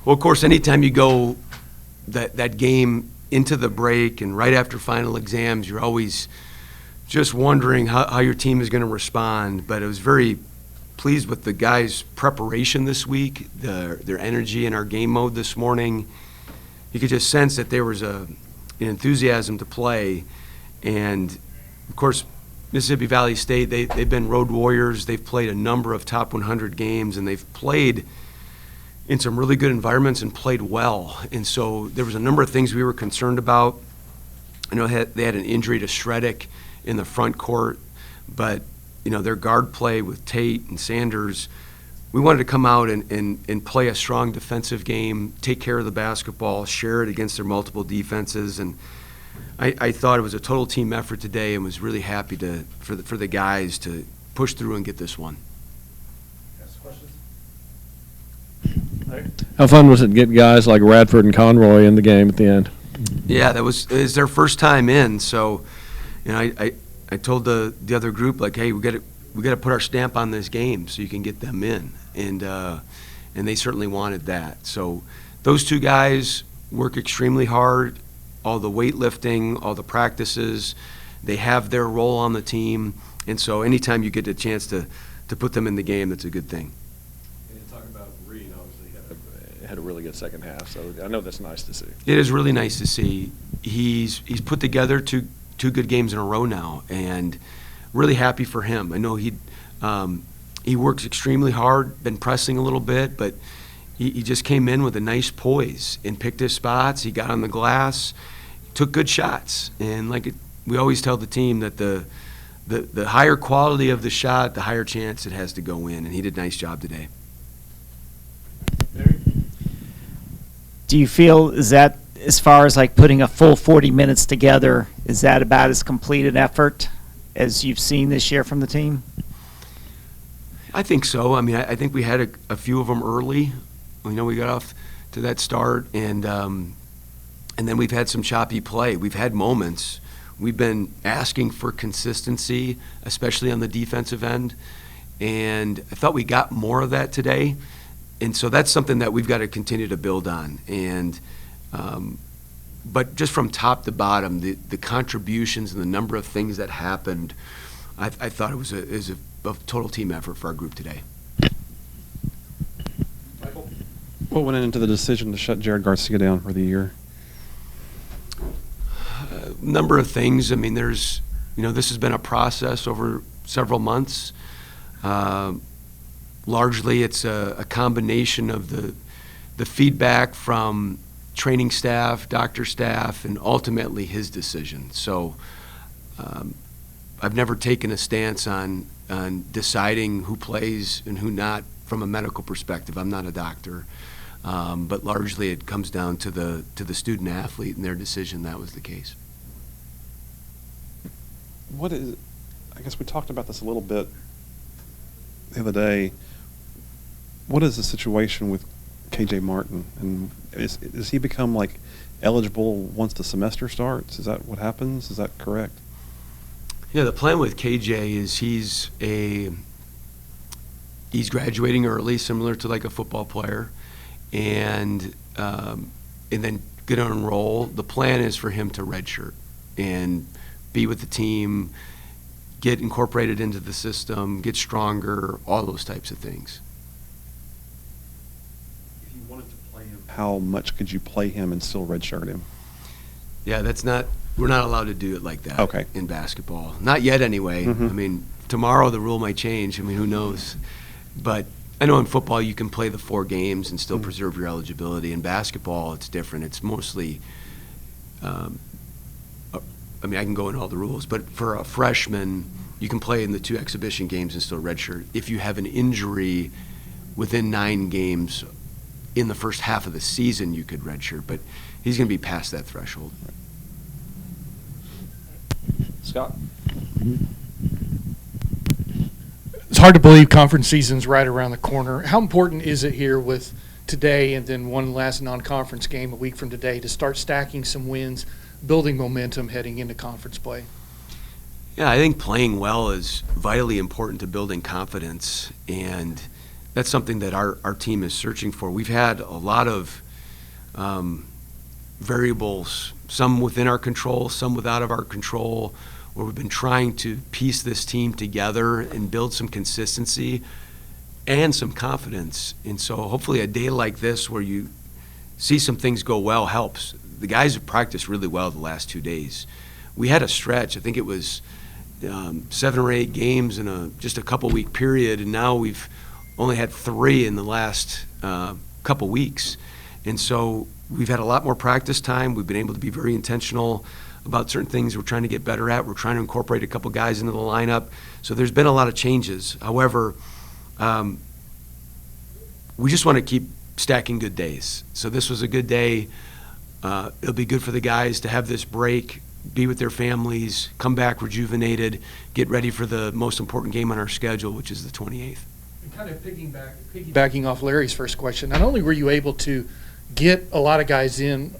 Well, of course, anytime you go that game into the break and right after final exams, you're always just wondering how your team is going to respond. But I was very pleased with the guys' preparation this week, their energy in our game mode this morning. You could just sense that there was an enthusiasm to play. And, of course, Mississippi Valley State, they've been road warriors. They've played a number of top 100 games, and they've played in some really good environments and played well. And so there was a number of things we were concerned about. I know they had an injury to Shredick in the front court, but their guard play with Tate and Sanders, we wanted to come out and play a strong defensive game, take care of the basketball, share it against their multiple defenses. And I thought it was a total team effort today and was really happy for the guys to push through and get this one. How fun was it to get guys like Radford and Conroy in the game at the end? Yeah, it was their first time in. So, I told the other group, like, hey, we got to put our stamp on this game so you can get them in, and they certainly wanted that. So, those two guys work extremely hard. All the weightlifting, all the practices, they have their role on the team, and so anytime you get a chance to put them in the game, that's a good thing. Had a really good second half, so I know that's nice to see. It is really nice to see. He's put together two good games in a row now, and really happy for him. I know he works extremely hard, been pressing a little bit, but he just came in with a nice poise and picked his spots. He got on the glass, took good shots, and we always tell the team that the higher quality of the shot, the higher chance it has to go in, and he did a nice job today. Do you feel, is that, as far as putting a full 40 minutes together, is that about as complete an effort as you've seen this year from the team? I think so. I mean, I think we had a few of them early. We got off to that start, and then we've had some choppy play. We've had moments. We've been asking for consistency, especially on the defensive end, and I thought we got more of that today. And so that's something that we've got to continue to build on. And but just from top to bottom, the contributions and the number of things that happened, I thought it was a total team effort for our group today. Michael? What went into the decision to shut Jared Garcia down for the year? A number of things. I mean, this has been a process over several months. Largely, it's a combination of the feedback from training staff, doctor staff, and ultimately his decision. So I've never taken a stance on deciding who plays and who not from a medical perspective. I'm not a doctor. But largely it comes down to the student athlete and their decision. That was the case. I guess we talked about this a little bit the other day. What is the situation with KJ Martin? And does he become eligible once the semester starts? Is that what happens? Is that correct? Yeah, the plan with KJ is he's graduating early, similar to a football player, and then going to enroll. The plan is for him to redshirt and be with the team, get incorporated into the system, get stronger, all those types of things. If you wanted to play him, how much could you play him and still redshirt him? Yeah, we're not allowed to do it like that in basketball. Not yet anyway. Mm-hmm. I mean, tomorrow the rule might change. I mean, who knows? But I know in football you can play the 4 games and still preserve your eligibility. In basketball, it's different. It's mostly I can go into all the rules, but for a freshman, you can play in the 2 exhibition games and still redshirt. If you have an injury within 9 games in the first half of the season, you could redshirt, but he's going to be past that threshold. Scott? It's hard to believe conference season's right around the corner. How important is it here with today and then one last non-conference game a week from today to start stacking some wins, building momentum heading into conference play? Yeah, I think playing well is vitally important to building confidence, and that's something that our team is searching for. We've had a lot of variables, some within our control, some without of our control, where we've been trying to piece this team together and build some consistency and some confidence. And so hopefully a day like this where you see some things go well helps. The guys have practiced really well the last 2 days. We had a stretch, I think it was 7 or 8 games in just a couple week period, and now we've only had 3 in the last couple weeks. And so we've had a lot more practice time. We've been able to be very intentional about certain things we're trying to get better at. We're trying to incorporate a couple guys into the lineup. So there's been a lot of changes. However, we just want to keep stacking good days. So this was a good day. It'll be good for the guys to have this break, be with their families, come back rejuvenated, get ready for the most important game on our schedule, which is the 28th. And kind of piggybacking off Larry's first question, not only were you able to get a lot of guys in,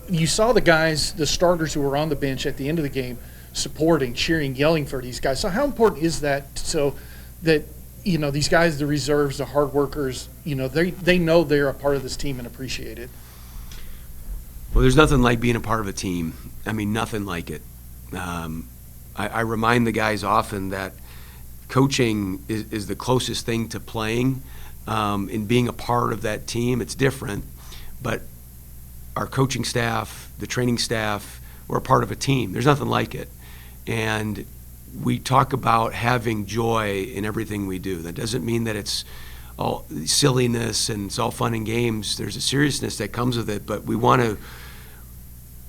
you saw the guys, the starters who were on the bench at the end of the game, supporting, cheering, yelling for these guys. So how important is that so that, you know, these guys, the reserves, the hard workers, you know, they know they're a part of this team and appreciate it? Well, there's nothing like being a part of a team. I mean, nothing like it. I remind the guys often that coaching is the closest thing to playing. In being a part of that team, it's different. But our coaching staff, the training staff, we're a part of a team. There's nothing like it. And we talk about having joy in everything we do. That doesn't mean that it's all silliness and it's all fun and games. There's a seriousness that comes with it, but we want to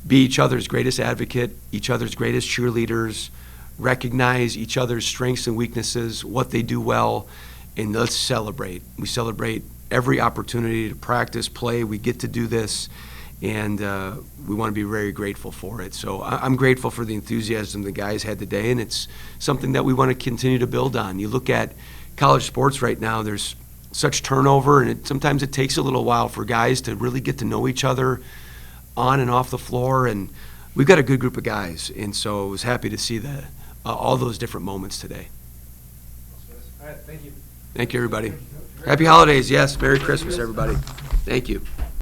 be each other's greatest advocate, each other's greatest cheerleaders, recognize each other's strengths and weaknesses, what they do well, and let's celebrate. We celebrate every opportunity to practice, play. We get to do this, and we want to be very grateful for it. So I'm grateful for the enthusiasm the guys had today, and it's something that we want to continue to build on. You look at college sports right now, there's such turnover, and sometimes it takes a little while for guys to really get to know each other on and off the floor, and we've got a good group of guys, and so I was happy to see all those different moments today. All right, thank you. Thank you, everybody. Happy holidays. Yes, Merry Christmas, everybody. Thank you.